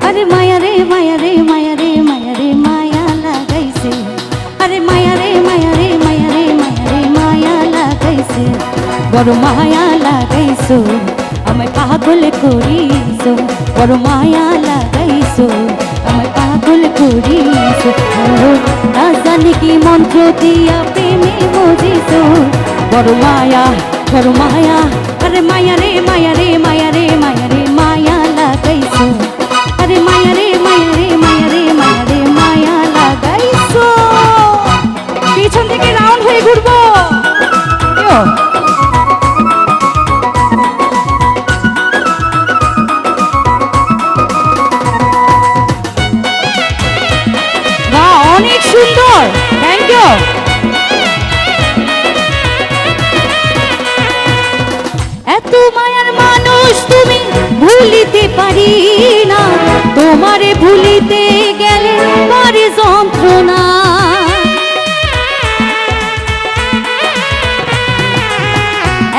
আরে মায়া রে মায়া রে মায়া রে মায়া রে মায়া লাগাইছে, আরে মায়া রে মায়া রে মায়া রে মায়া রে মায়া লাগাইছে, বড় মায়া লাগাইছো আমায় পাগল করিছো, বড় মায়া লাগাইছো আমায় পাগল করিছো, না জানি কি মন্ত্র দিয়া প্রেমে বুঝিছো, বড় মায়া আরে মায়া রে মায়া রে মায়া রে মায়া রে মায়া লাগাইছো, আরে মায়া রে মায়া রে মায়া রে মায়া রে মায়া লাগাইছো। পিছন থেকে রাউন্ড হয়ে ঘুরবো। অনেক সুন্দর, থ্যাংক ইউ। এত মায়ার মানুষ তুমি ভুলিতে পারি না, তোমারে ভুলিতে গেলে করে যন্ত্রণা,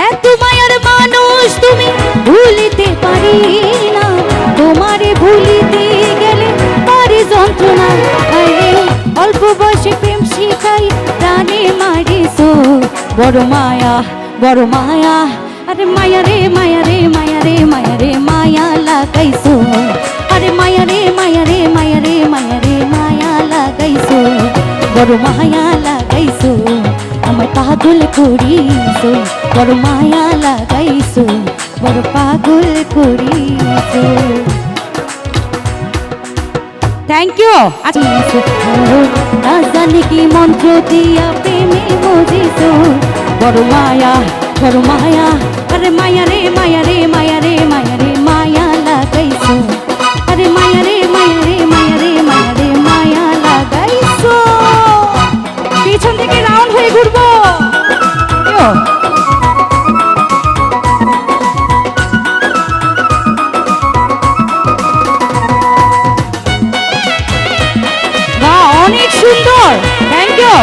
এত মায়ার মানুষ তুমি ভুলিতে পারি না, তোমারে ভুলিতে গেলে করে যন্ত্রণা, অল্প বয়সে প্রেম শিখাই প্রাণে মারিছো, বড় মায়া আরে মায়া রে মায়া রে মায়া রে মায়া রে মায়া লাগাইছো, আরে মায়া রে মায়া রে মায়া রে মায়া রে মায়া লাগাইছো, বড় মায়া লাগাইছো আমায় পাগল করিছো, বড় মায়া লাগাইছো বড় পাগল করিছো। Thank you. না জানি কি মন্ত্র দিয়া প্রেমে বুঝিছো, বড় মায়া আরে মায়া রে মায়া রে মায়া রে মায়া রে মায়া লাগাইছো, আরে মায়া রে মায়া রে মায়া রে মায়া রে মায়া লাগাইছো। পিছন থেকে রাউন্ড হয়ে ঘুরবো। অনেক সুন্দর, থ্যাংক ইউ।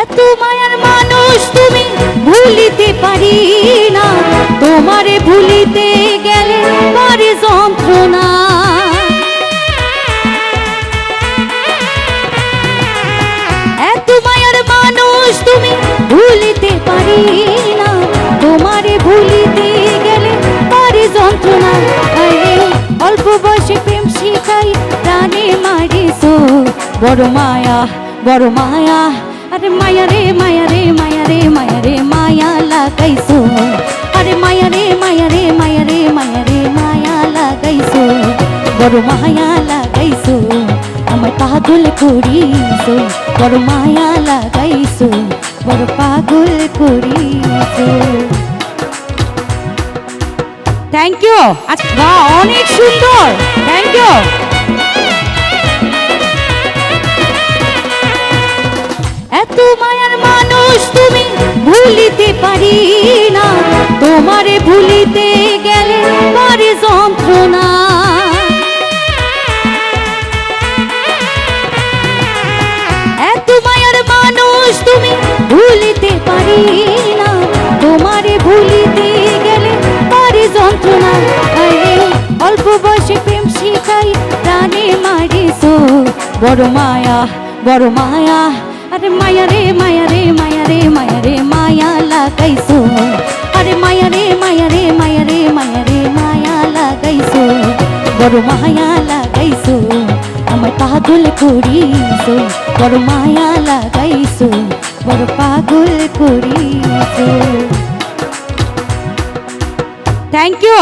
এত মায়ার মানুষ তুমি ভুলিতে পারি না, তোমারে ভুলিতে গেলে করে যন্ত্রণা, এত মায়ার মানুষ তুমি ভুলিতে পারি না, তোমারে ভুলিতে গেলে করে যন্ত্রণা, অল্প বয়সে প্রেম শিখাই প্রাণে মারিছো, বড় মায়া আরে মায়া রে মায়া রে মায়া রে মায়া রে মায়া লাগাইছো, আরে মায়া রে মায়া রে মায়া রে মায়া রে মায়া লাগাইছো, বড় মায়া লাগাইছো আমায় পাগল করিছো, বড় মায়া লাগাইছো বড় পাগল করিছো। Thank you. আচ্ছা অনেক সুন্দর, থ্যাংক ইউ। এত মায়ার মানুষ তুমি ভুলিতে পারি না, তোমারে ভুলিতে গেলে করে যন্ত্রণা, এত মায়ার মানুষ তুমি ভুলিতে পারি না, তোমারে ভুলিতে গেলে করে যন্ত্রণা, অল্প বয়সে প্রেম শিখাই প্রাণে মারিছো, বড় মায়া আরে মায়া রে মায়া রে মায়া রে মায়া রে মায়া লাগাইছো, আরে মায়া রে মায়া রে মায়া রে মায়া রে মায়া লাগাইছো, বড় মায়া লাগাইছো আমায় পাগল করিছো, বড় মায়া লাগাইছো বড় পাগল করিছো। Thank you.